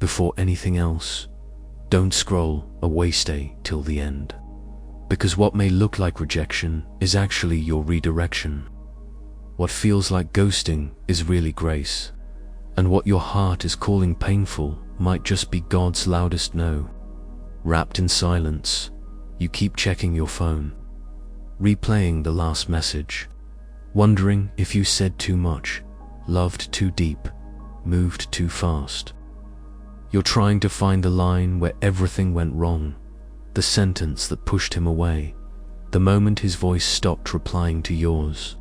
before anything else. Don't scroll away, stay till the end. Because what may look like rejection is actually your redirection. What feels like ghosting is really grace. And what your heart is calling painful might just be God's loudest no. Wrapped in silence, you keep checking your phone, replaying the last message, wondering if you said too much, loved too deep, moved too fast. You're trying to find the line where everything went wrong, the sentence that pushed him away, the moment his voice stopped replying to yours.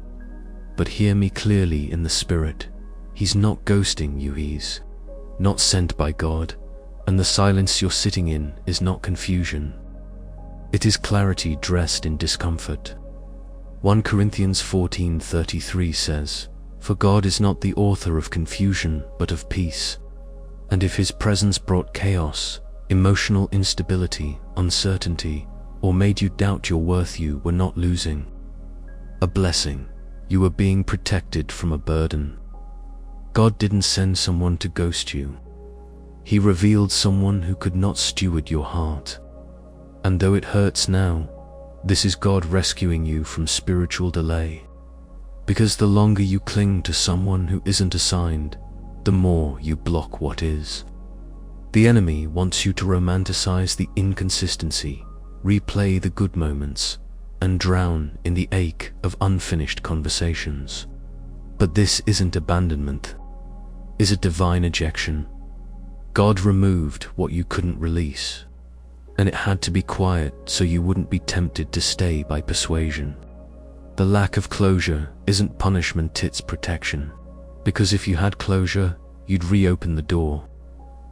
But hear me clearly in the spirit. He's not ghosting you, he's not sent by God, and the silence you're sitting in is not confusion. It is clarity dressed in discomfort. 1 Corinthians 14:33 says, "For God is not the author of confusion, but of peace." And if his presence brought chaos, emotional instability, uncertainty, or made you doubt your worth, you were not losing a blessing. You were being protected from a burden. God didn't send someone to ghost you. He revealed someone who could not steward your heart. And though it hurts now, this is God rescuing you from spiritual delay. Because the longer you cling to someone who isn't assigned, the more you block what is. The enemy wants you to romanticize the inconsistency, replay the good moments, and drown in the ache of unfinished conversations. But this isn't abandonment. Is a divine ejection. God removed what you couldn't release, and it had to be quiet so you wouldn't be tempted to stay by persuasion. The lack of closure isn't punishment, it's protection. Because if you had closure, you'd reopen the door.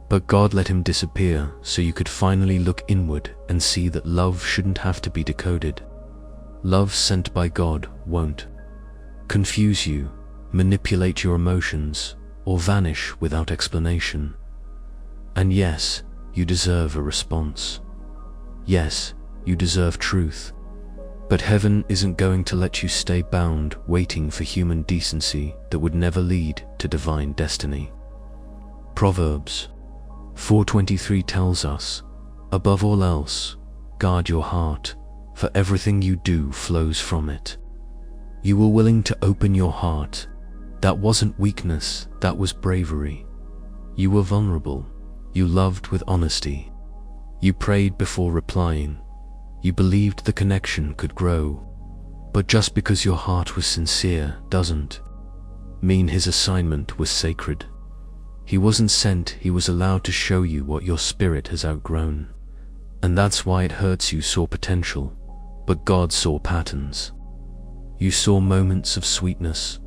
But God let him disappear so you could finally look inward and see that love shouldn't have to be decoded. Love sent by God won't confuse you, manipulate your emotions, or vanish without explanation. And yes, you deserve a response. Yes, you deserve truth. But heaven isn't going to let you stay bound waiting for human decency that would never lead to divine destiny. Proverbs 4:23 tells us, "Above all else, guard your heart, for everything you do flows from it." You were willing to open your heart. That wasn't weakness, that was bravery. You were vulnerable. You loved with honesty. You prayed before replying. You believed the connection could grow. But just because your heart was sincere doesn't mean his assignment was sacred. He wasn't sent, he was allowed to show you what your spirit has outgrown. And that's why it hurts. You saw potential, but God saw patterns. You saw moments of sweetness,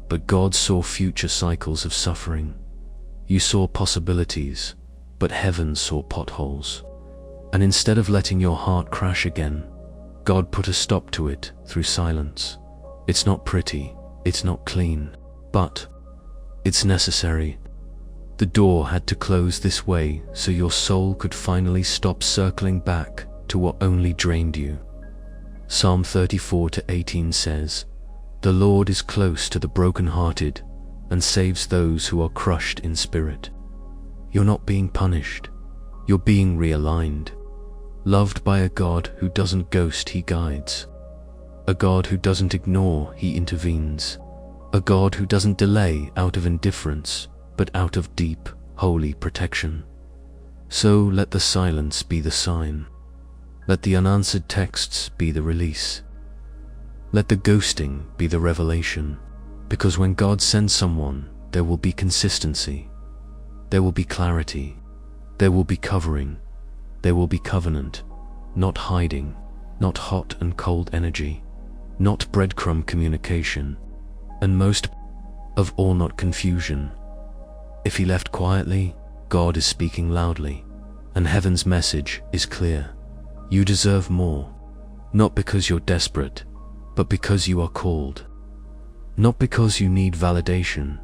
but God saw future cycles of suffering. You saw possibilities, but heaven saw potholes. And instead of letting your heart crash again, God put a stop to it through silence. It's not pretty, it's not clean, but it's necessary. The door had to close this way so your soul could finally stop circling back to what only drained you. Psalm 34:18 says, "The Lord is close to the brokenhearted and saves those who are crushed in spirit." You're not being punished, you're being realigned. Loved by a God who doesn't ghost, he guides. A God who doesn't ignore, he intervenes. A God who doesn't delay out of indifference, but out of deep, holy protection. So let the silence be the sign. Let the unanswered texts be the release. Let the ghosting be the revelation. Because when God sends someone, there will be consistency. There will be clarity. There will be covering. There will be covenant. Not hiding. Not hot and cold energy. Not breadcrumb communication. And most of all, not confusion. If he left quietly, God is speaking loudly. And heaven's message is clear. You deserve more. Not because you're desperate, but because you are called. Not because you need validation,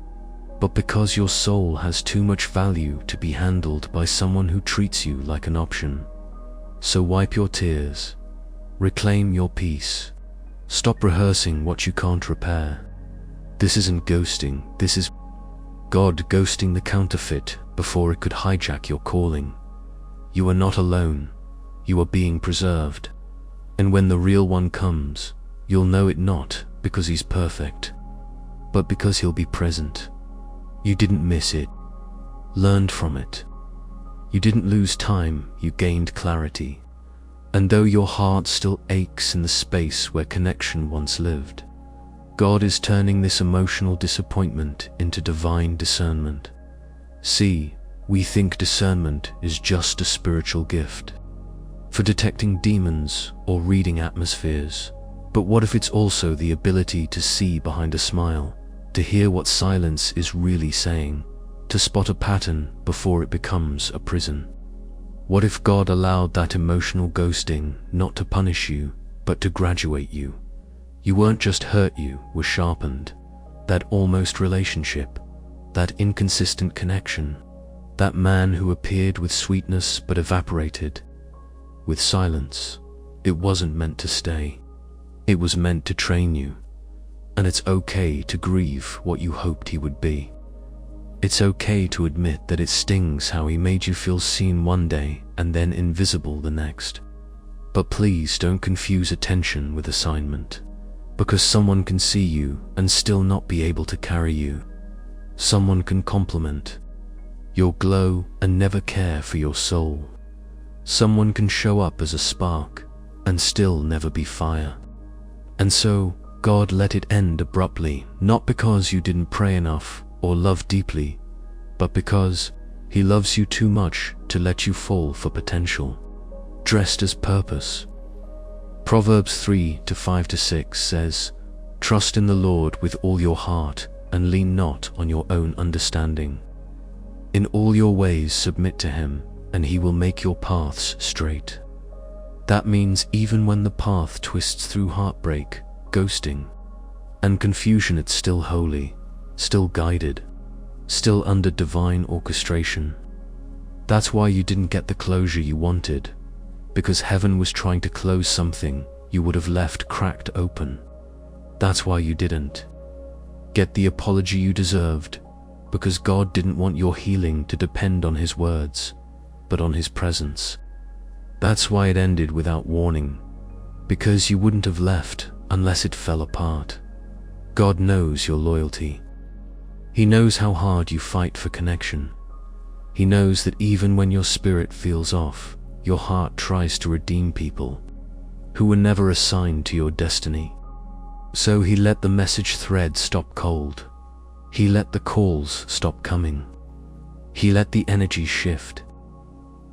but because your soul has too much value to be handled by someone who treats you like an option. So wipe your tears. Reclaim your peace. Stop rehearsing what you can't repair. This isn't ghosting, this is God ghosting the counterfeit before it could hijack your calling. You are not alone. You are being preserved. And when the real one comes, you'll know it not because he's perfect, but because he'll be present. You didn't miss it. Learned from it. You didn't lose time, you gained clarity. And though your heart still aches in the space where connection once lived, God is turning this emotional disappointment into divine discernment. See, we think discernment is just a spiritual gift for detecting demons or reading atmospheres. But what if it's also the ability to see behind a smile, to hear what silence is really saying, to spot a pattern before it becomes a prison? What if God allowed that emotional ghosting not to punish you, but to graduate you? You weren't just hurt, you were sharpened. That almost relationship, that inconsistent connection, that man who appeared with sweetness but evaporated with silence, it wasn't meant to stay. It was meant to train you. And it's okay to grieve what you hoped he would be. It's okay to admit that it stings how he made you feel seen one day and then invisible the next. But please don't confuse attention with assignment, because someone can see you and still not be able to carry you. Someone can compliment your glow and never care for your soul. Someone can show up as a spark and still never be fire. And so, God let it end abruptly, not because you didn't pray enough or love deeply, but because he loves you too much to let you fall for potential, dressed as purpose. Proverbs 3:5-6 says, "Trust in the Lord with all your heart and lean not on your own understanding. In all your ways submit to him, and he will make your paths straight." That means even when the path twists through heartbreak, ghosting, and confusion, it's still holy, still guided, still under divine orchestration. That's why you didn't get the closure you wanted, because heaven was trying to close something you would have left cracked open. That's why you didn't get the apology you deserved, because God didn't want your healing to depend on his words, but on his presence. That's why it ended without warning, because you wouldn't have left unless it fell apart. God knows your loyalty. He knows how hard you fight for connection. He knows that even when your spirit feels off, your heart tries to redeem people who were never assigned to your destiny. So he let the message thread stop cold. He let the calls stop coming. He let the energy shift.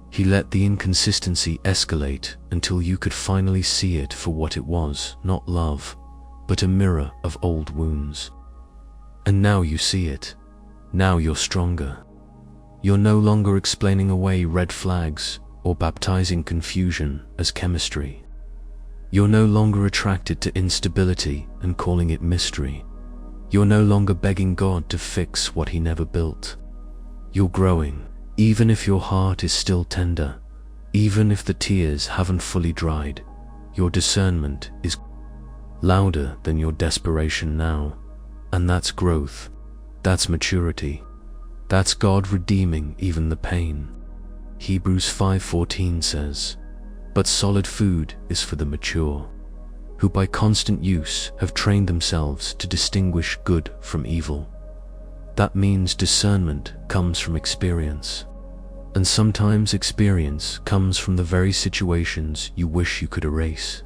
He let the inconsistency escalate until you could finally see it for what it was, not love, but a mirror of old wounds. And now you see it. Now you're stronger. You're no longer explaining away red flags or baptizing confusion as chemistry. You're no longer attracted to instability and calling it mystery. You're no longer begging God to fix what he never built. You're growing, even if your heart is still tender, even if the tears haven't fully dried. Your discernment is louder than your desperation now. And that's growth. That's maturity. That's God redeeming even the pain. Hebrews 5:14 says, "But solid food is for the mature, who by constant use have trained themselves to distinguish good from evil." That means discernment comes from experience. And sometimes experience comes from the very situations you wish you could erase.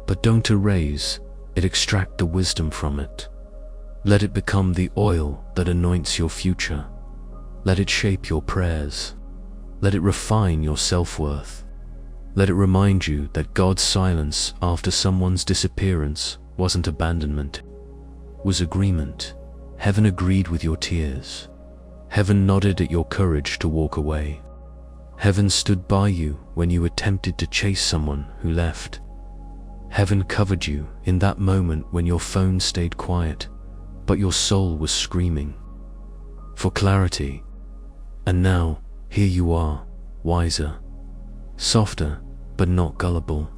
But don't erase it, extract the wisdom from it. Let it become the oil that anoints your future. Let it shape your prayers. Let it refine your self-worth. Let it remind you that God's silence after someone's disappearance wasn't abandonment, was agreement. Heaven agreed with your tears. Heaven nodded at your courage to walk away. Heaven stood by you when you attempted to chase someone who left. Heaven covered you in that moment when your phone stayed quiet, but your soul was screaming for clarity. And now, here you are, wiser, softer but not gullible,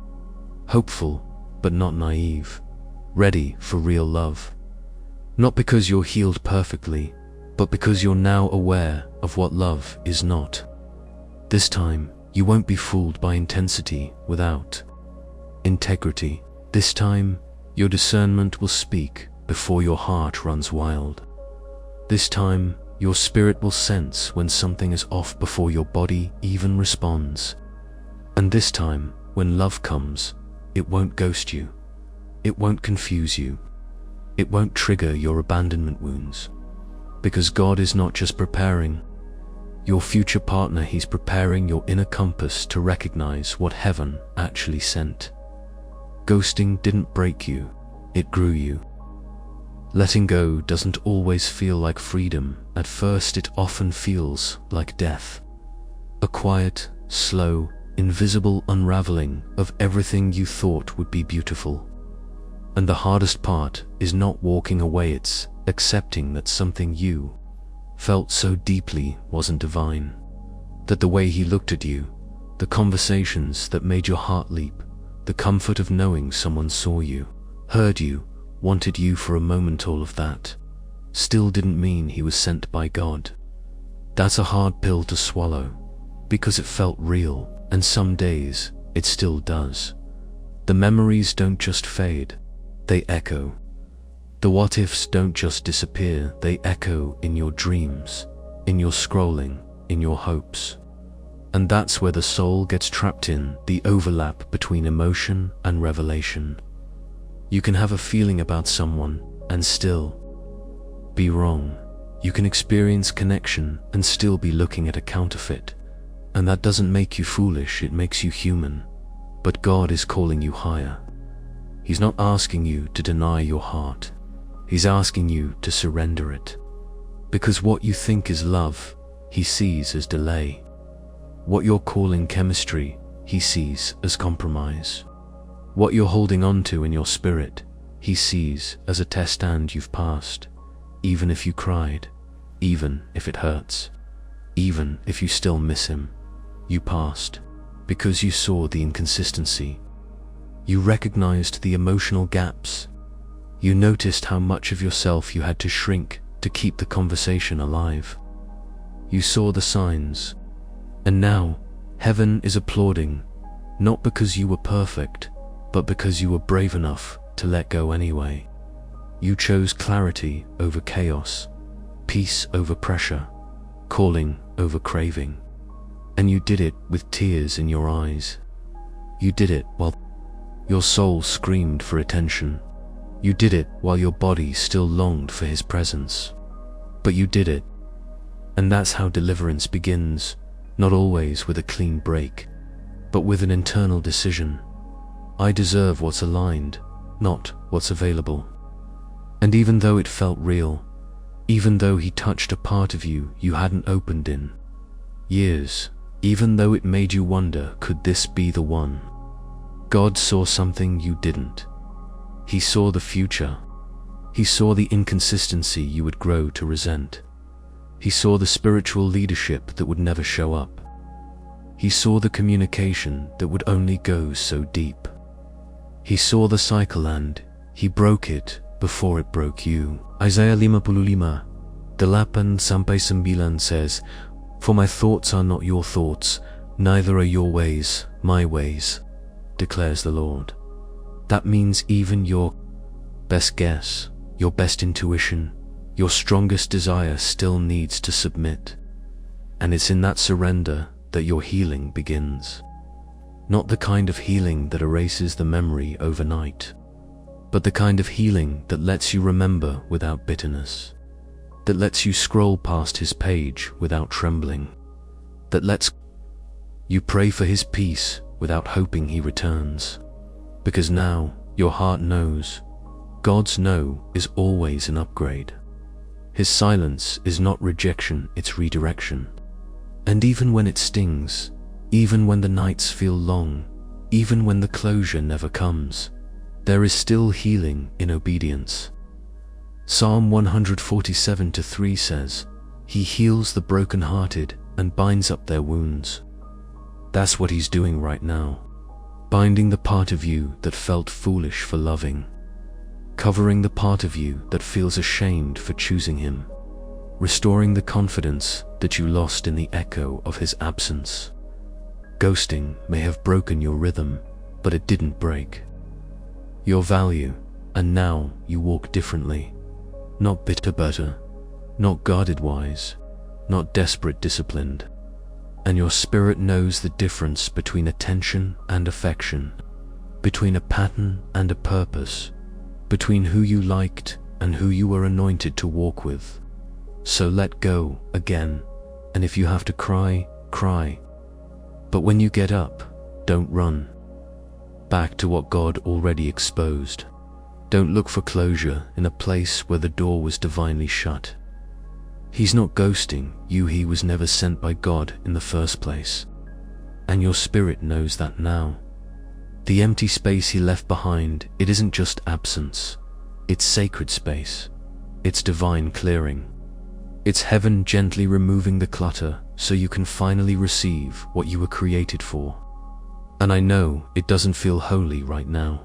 hopeful but not naive, ready for real love. Not because you're healed perfectly, but because you're now aware of what love is not. This time, you won't be fooled by intensity without integrity. This time, your discernment will speak before your heart runs wild. This time, your spirit will sense when something is off before your body even responds. And this time, when love comes, it won't ghost you. It won't confuse you. It won't trigger your abandonment wounds. Because God is not just preparing your future partner, He's preparing your inner compass to recognize what heaven actually sent. Ghosting didn't break you, it grew you. Letting go doesn't always feel like freedom. At first, it often feels like death. A quiet, slow, invisible unraveling of everything you thought would be beautiful. And the hardest part is not walking away, it's accepting that something you felt so deeply wasn't divine. That the way he looked at you, the conversations that made your heart leap, the comfort of knowing someone saw you, heard you, wanted you for a moment, all of that still didn't mean he was sent by God. That's a hard pill to swallow, because it felt real, and some days it still does. The memories don't just fade, they echo. The what-ifs don't just disappear, they echo in your dreams, in your scrolling, in your hopes. And that's where the soul gets trapped, in the overlap between emotion and revelation. You can have a feeling about someone and still be wrong. You can experience connection and still be looking at a counterfeit. And that doesn't make you foolish, it makes you human. But God is calling you higher. He's not asking you to deny your heart. He's asking you to surrender it. Because what you think is love, He sees as delay. What you're calling chemistry, He sees as compromise. What you're holding on to in your spirit, He sees as a test, and you've passed. Even if you cried, even if it hurts, even if you still miss him, you passed. Because you saw the inconsistency. You recognized the emotional gaps. You noticed how much of yourself you had to shrink to keep the conversation alive. You saw the signs. And now, heaven is applauding, not because you were perfect, but because you were brave enough to let go anyway. You chose clarity over chaos, peace over pressure, calling over craving. And you did it with tears in your eyes. You did it while your soul screamed for attention. You did it while your body still longed for His presence. But you did it. And that's how deliverance begins, not always with a clean break, but with an internal decision. I deserve what's aligned, not what's available. And even though it felt real, even though He touched a part of you you hadn't opened in years, even though it made you wonder, could this be the one? God saw something you didn't. He saw the future. He saw the inconsistency you would grow to resent. He saw the spiritual leadership that would never show up. He saw the communication that would only go so deep. He saw the cycle and He broke it before it broke you. Isaiah 55, 8-9 says, "For my thoughts are not your thoughts, neither are your ways my ways, declares the Lord." That means even your best guess, your best intuition, your strongest desire still needs to submit. And it's in that surrender that your healing begins. Not the kind of healing that erases the memory overnight, but the kind of healing that lets you remember without bitterness, that lets you scroll past His page without trembling, that lets you pray for His peace without hoping He returns. Because now your heart knows God's no is always an upgrade. His silence is not rejection, it's redirection. And even when it stings, even when the nights feel long, even when the closure never comes, there is still healing in obedience. Psalm 147:3 says, "He heals the brokenhearted and binds up their wounds." That's what He's doing right now, binding the part of you that felt foolish for loving, covering the part of you that feels ashamed for choosing Him, restoring the confidence that you lost in the echo of his absence. Ghosting may have broken your rhythm, but it didn't break your value, and now you walk differently. Not bitter, not guarded wise, not desperate disciplined. And your spirit knows the difference between attention and affection, between a pattern and a purpose, between who you liked and who you were anointed to walk with. So let go again, and if you have to cry, cry. But when you get up, don't run back to what God already exposed. Don't look for closure in a place where the door was divinely shut. He's not ghosting you, he was never sent by God in the first place. And your spirit knows that now. The empty space he left behind, it isn't just absence. It's sacred space. It's divine clearing. It's heaven gently removing the clutter so you can finally receive what you were created for. And I know it doesn't feel holy right now.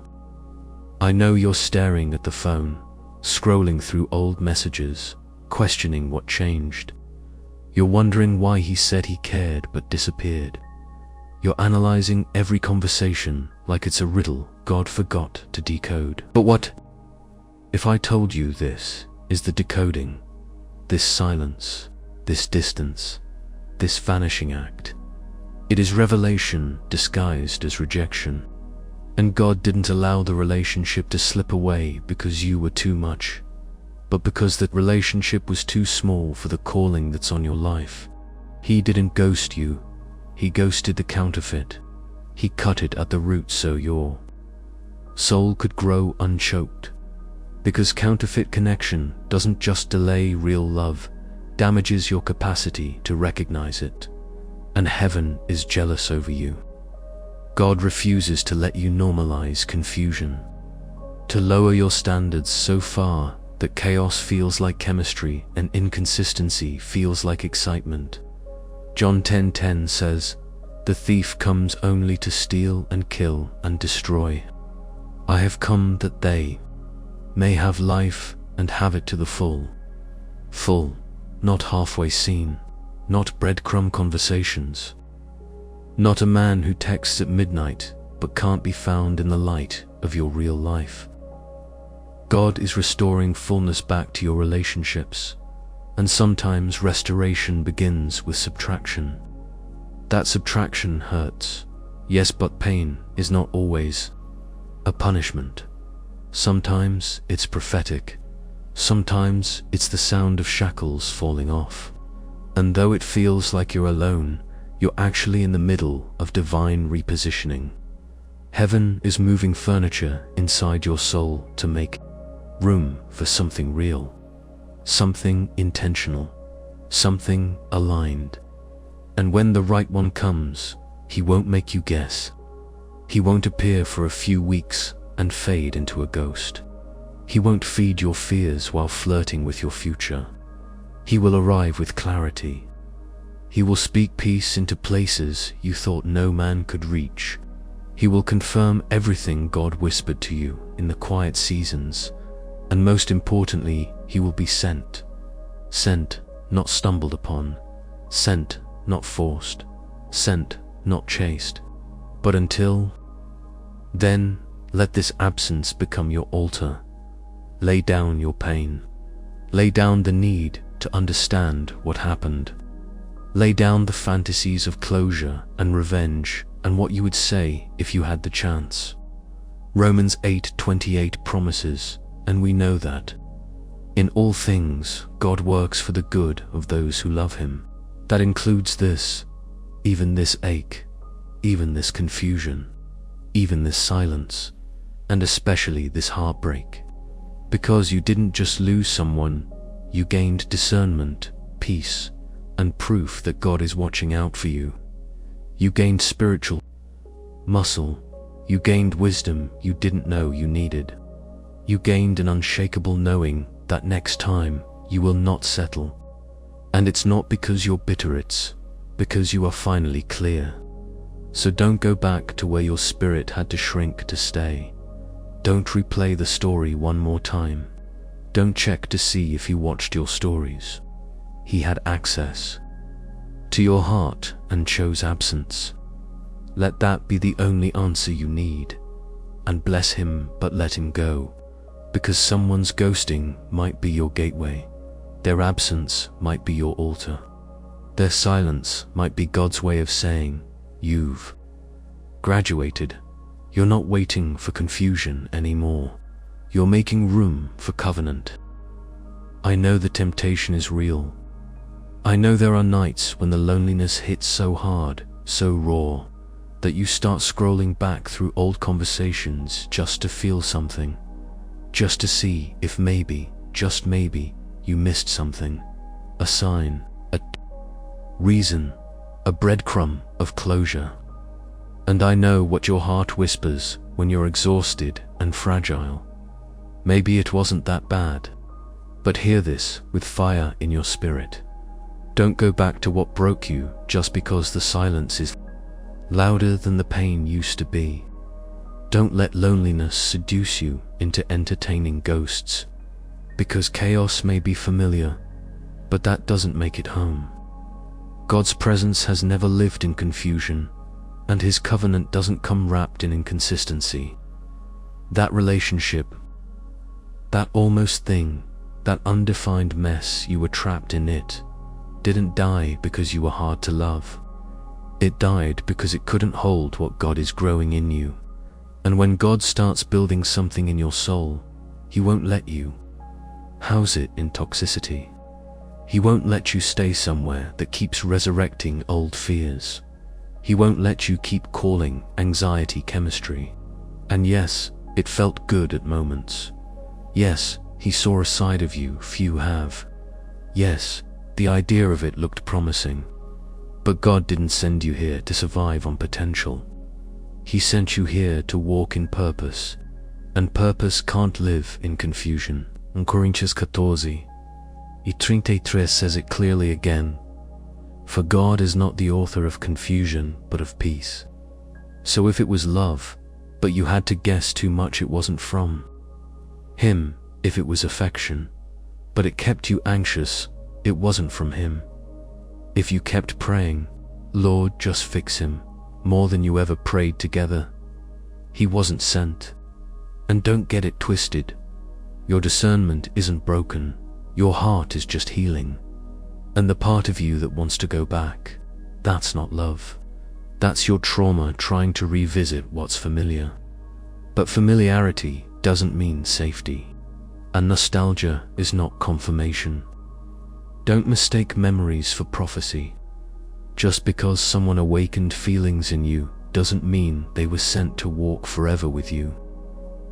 I know you're staring at the phone, scrolling through old messages, questioning what changed. You're wondering why he said he cared but disappeared. You're analyzing every conversation like it's a riddle God forgot to decode. But what if I told you this is the decoding? This silence, this distance, this vanishing act. It is revelation disguised as rejection. And God didn't allow the relationship to slip away because you were too much, but because that relationship was too small for the calling that's on your life. He didn't ghost you, he ghosted the counterfeit. He cut it at the root so your soul could grow unchoked. Because counterfeit connection doesn't just delay real love, damages your capacity to recognize it. And heaven is jealous over you. God refuses to let you normalize confusion, to lower your standards so far that chaos feels like chemistry and inconsistency feels like excitement. John 10:10 says, "The thief comes only to steal and kill and destroy. I have come that they may have life and have it to the full." Full, not halfway seen, not breadcrumb conversations. Not a man who texts at midnight but can't be found in the light of your real life. God is restoring fullness back to your relationships, and sometimes restoration begins with subtraction. That subtraction hurts, yes, but pain is not always a punishment. Sometimes it's prophetic, sometimes it's the sound of shackles falling off. And though it feels like you're alone, you're actually in the middle of divine repositioning. Heaven is moving furniture inside your soul to make room for something real, something intentional, something aligned. And when the right one comes, he won't make you guess. He won't appear for a few weeks and fade into a ghost. He won't feed your fears while flirting with your future. He will arrive with clarity. He will speak peace into places you thought no man could reach. He will confirm everything God whispered to you in the quiet seasons. And most importantly, he will be sent. Sent, not stumbled upon. Sent, not forced. Sent, not chased. But until then, let this absence become your altar. Lay down your pain. Lay down the need to understand what happened. Lay down the fantasies of closure and revenge and what you would say if you had the chance. Romans 8:28 promises, and we know that in all things God works for the good of those who love him. That includes this, even this ache, even this confusion, even this silence, and especially this heartbreak. Because you didn't just lose someone, you gained discernment, peace, and proof that God is watching out for you. You gained spiritual muscle. You gained wisdom you didn't know you needed. You gained an unshakable knowing that next time you will not settle. And it's not because you're bitter, it's because you are finally clear. So don't go back to where your spirit had to shrink to stay. Don't replay the story one more time. Don't check to see if he watched your stories. he had access to your heart and chose absence. Let that be the only answer you need, and bless him but let him go, because someone's ghosting might be your gateway. Their absence might be your altar. Their silence might be God's way of saying, you've graduated. You're not waiting for confusion anymore. You're making room for covenant. I know the temptation is real. I know there are nights when the loneliness hits so hard, so raw, that you start scrolling back through old conversations just to feel something, just to see if maybe, just maybe, you missed something, a sign, a reason, a breadcrumb of closure. And I know what your heart whispers when you're exhausted and fragile. Maybe it wasn't that bad, but hear this with fire in your spirit. Don't go back to what broke you just because the silence is louder than the pain used to be. Don't let loneliness seduce you into entertaining ghosts, because chaos may be familiar, but that doesn't make it home. God's presence has never lived in confusion, and his covenant doesn't come wrapped in inconsistency. That relationship, that almost thing, that undefined mess you were trapped in it, didn't die because you were hard to love. It died because it couldn't hold what God is growing in you. And when God starts building something in your soul, he won't let you house it in toxicity. He won't let you stay somewhere that keeps resurrecting old fears. He won't let you keep calling anxiety chemistry. And yes, it felt good at moments. Yes, he saw a side of you few have. Yes, the idea of it looked promising. But God didn't send you here to survive on potential. He sent you here to walk in purpose, and purpose can't live in confusion. In Coríntios 14:33 says it clearly again, for God is not the author of confusion, but of peace. So if it was love, but you had to guess too much it wasn't from him, if it was affection, but it kept you anxious, it wasn't from him. If you kept praying, Lord, just fix him, more than you ever prayed together, he wasn't sent. And don't get it twisted. Your discernment isn't broken, your heart is just healing. And the part of you that wants to go back, that's not love. That's your trauma trying to revisit what's familiar. But familiarity doesn't mean safety. And nostalgia is not confirmation. Don't mistake memories for prophecy. Just because someone awakened feelings in you doesn't mean they were sent to walk forever with you.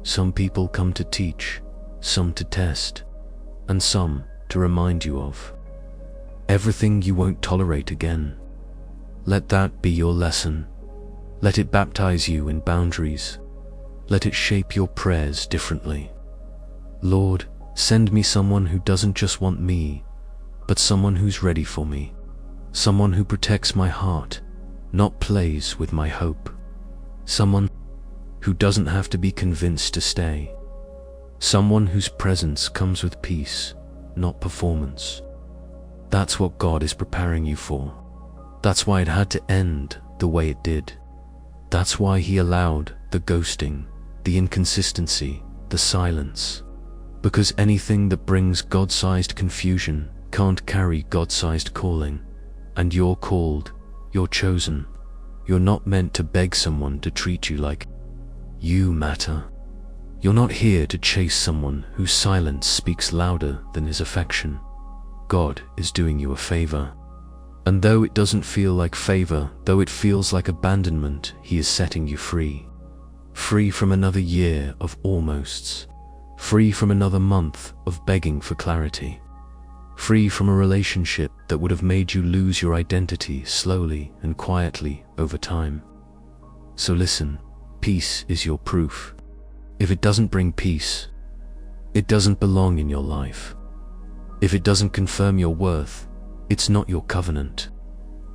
Some people come to teach, some to test, and some to remind you of everything you won't tolerate again. Let that be your lesson. Let it baptize you in boundaries. Let it shape your prayers differently. Lord, send me someone who doesn't just want me, but someone who's ready for me. Someone who protects my heart, not plays with my hope. Someone who doesn't have to be convinced to stay. Someone whose presence comes with peace, not performance. That's what God is preparing you for. That's why it had to end the way it did. That's why he allowed the ghosting, the inconsistency, the silence. Because anything that brings God-sized confusion can't carry God-sized calling. And you're called, you're chosen. You're not meant to beg someone to treat you like you matter. You're not here to chase someone whose silence speaks louder than his affection. God is doing you a favor. And though it doesn't feel like favor, though it feels like abandonment, he is setting you free. Free from another year of almosts. Free from another month of begging for clarity. Free from a relationship that would have made you lose your identity slowly and quietly over time. So listen, peace is your proof. If it doesn't bring peace, it doesn't belong in your life. If it doesn't confirm your worth, it's not your covenant.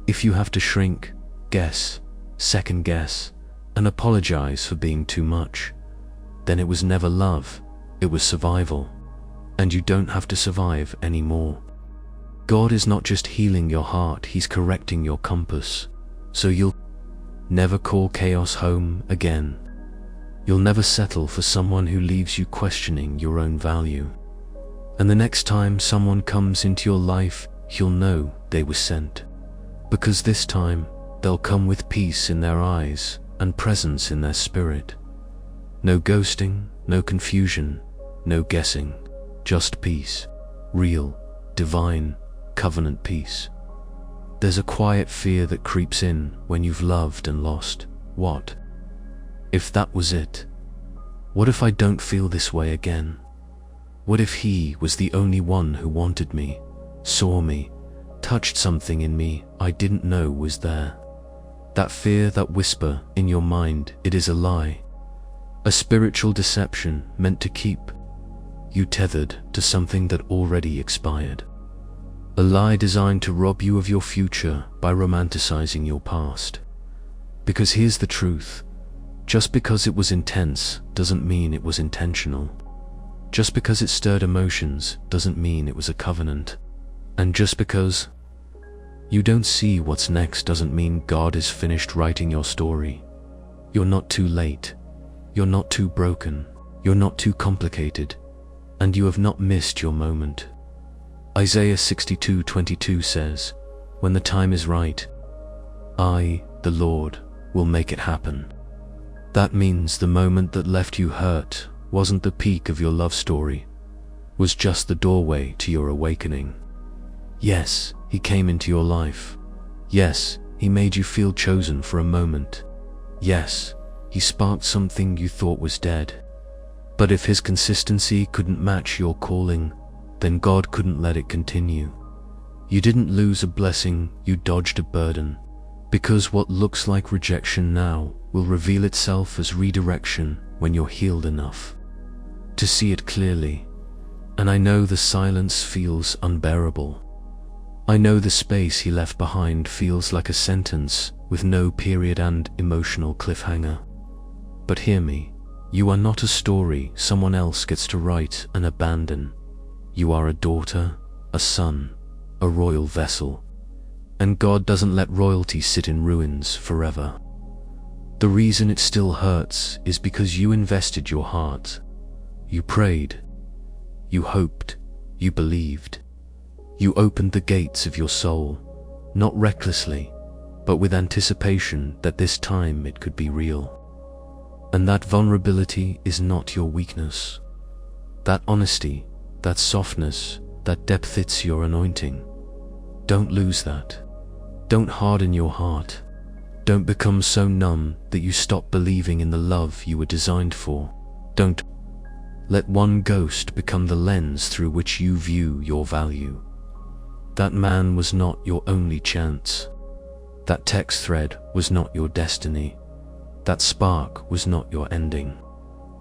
If you have to shrink, guess, second guess, and apologize for being too much, then it was never love, it was survival. And you don't have to survive anymore. God is not just healing your heart, He's correcting your compass. So you'll never call chaos home again. You'll never settle for someone who leaves you questioning your own value. And the next time someone comes into your life, you'll know they were sent. Because this time, they'll come with peace in their eyes and presence in their spirit. No ghosting, no confusion, no guessing, just peace. Real, divine, covenant peace. There's a quiet fear that creeps in when you've loved and lost. What if that was it? What if I don't feel this way again? What if he was the only one who wanted me, saw me, touched something in me I didn't know was there? That fear, that whisper in your mind, it is a lie. A spiritual deception meant to keep you tethered to something that already expired. A lie designed to rob you of your future by romanticizing your past. Because here's the truth. Just because it was intense doesn't mean it was intentional. Just because it stirred emotions doesn't mean it was a covenant. And just because you don't see what's next doesn't mean God is finished writing your story. You're not too late. You're not too broken. You're not too complicated. And you have not missed your moment. Isaiah 62:22 says, "When the time is right, I, the Lord, will make it happen." That means the moment that left you hurt wasn't the peak of your love story, was just the doorway to your awakening. Yes, he came into your life. Yes, he made you feel chosen for a moment. Yes, he sparked something you thought was dead. But if his consistency couldn't match your calling, then God couldn't let it continue. You didn't lose a blessing, you dodged a burden. Because what looks like rejection now will reveal itself as redirection when you're healed enough to see it clearly. And I know the silence feels unbearable. I know the space he left behind feels like a sentence with no period and emotional cliffhanger. But hear me, you are not a story someone else gets to write and abandon. You are a daughter, a son, a royal vessel. And God doesn't let royalty sit in ruins forever. The reason it still hurts is because you invested your heart. You prayed. You hoped. You believed. You opened the gates of your soul, not recklessly, but with anticipation that this time it could be real. And that vulnerability is not your weakness. That honesty, that softness, that depth, it's your anointing. Don't lose that. Don't harden your heart. Don't become so numb that you stop believing in the love you were designed for. Don't let one ghost become the lens through which you view your value. That man was not your only chance. That text thread was not your destiny. That spark was not your ending.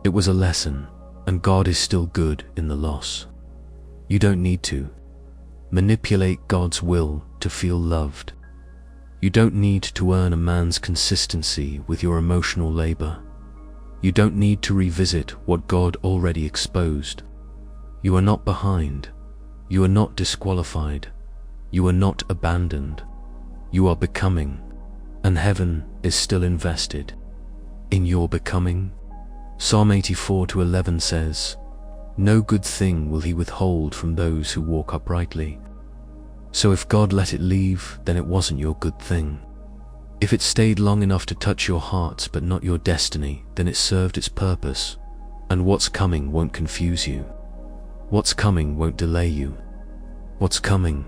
It was a lesson, and God is still good in the loss. You don't need to manipulate God's will to feel loved. You don't need to earn a man's consistency with your emotional labor. You don't need to revisit what God already exposed. You are not behind. You are not disqualified. You are not abandoned. You are becoming, and heaven is still invested in your becoming. Psalm 84:11 says, "No good thing will he withhold from those who walk uprightly." So if God let it leave, then it wasn't your good thing. If it stayed long enough to touch your heart but not your destiny, then it served its purpose. And what's coming won't confuse you. What's coming won't delay you. What's coming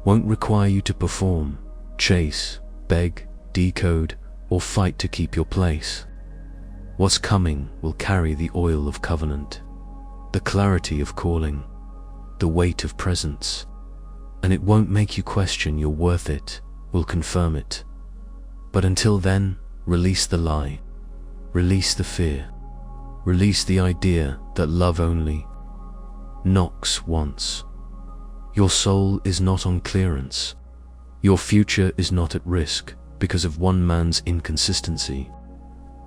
won't require you to perform, chase, beg, decode, or fight to keep your place. What's coming will carry the oil of covenant, the clarity of calling, the weight of presence. And it won't make you question you're worth it, will confirm it. But until then, release the lie, release the fear, release the idea that love only knocks once. Your soul is not on clearance. Your future is not at risk because of one man's inconsistency.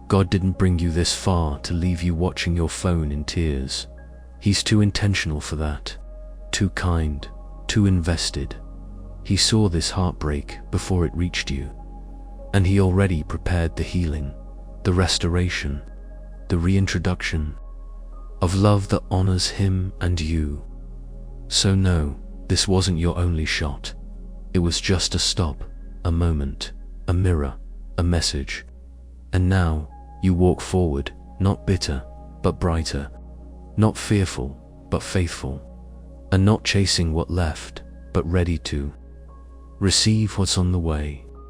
God didn't bring you this far to leave you watching your phone in tears. He's too intentional for that, too kind, too invested. He saw this heartbreak before it reached you, and he already prepared the healing, the restoration, the reintroduction of love that honors him and you. So no, this wasn't your only shot. It was just a stop, a moment, a mirror, a message. And now you walk forward, not bitter, but brighter, not fearful, but faithful, and not chasing what left, but ready to receive what's on the way.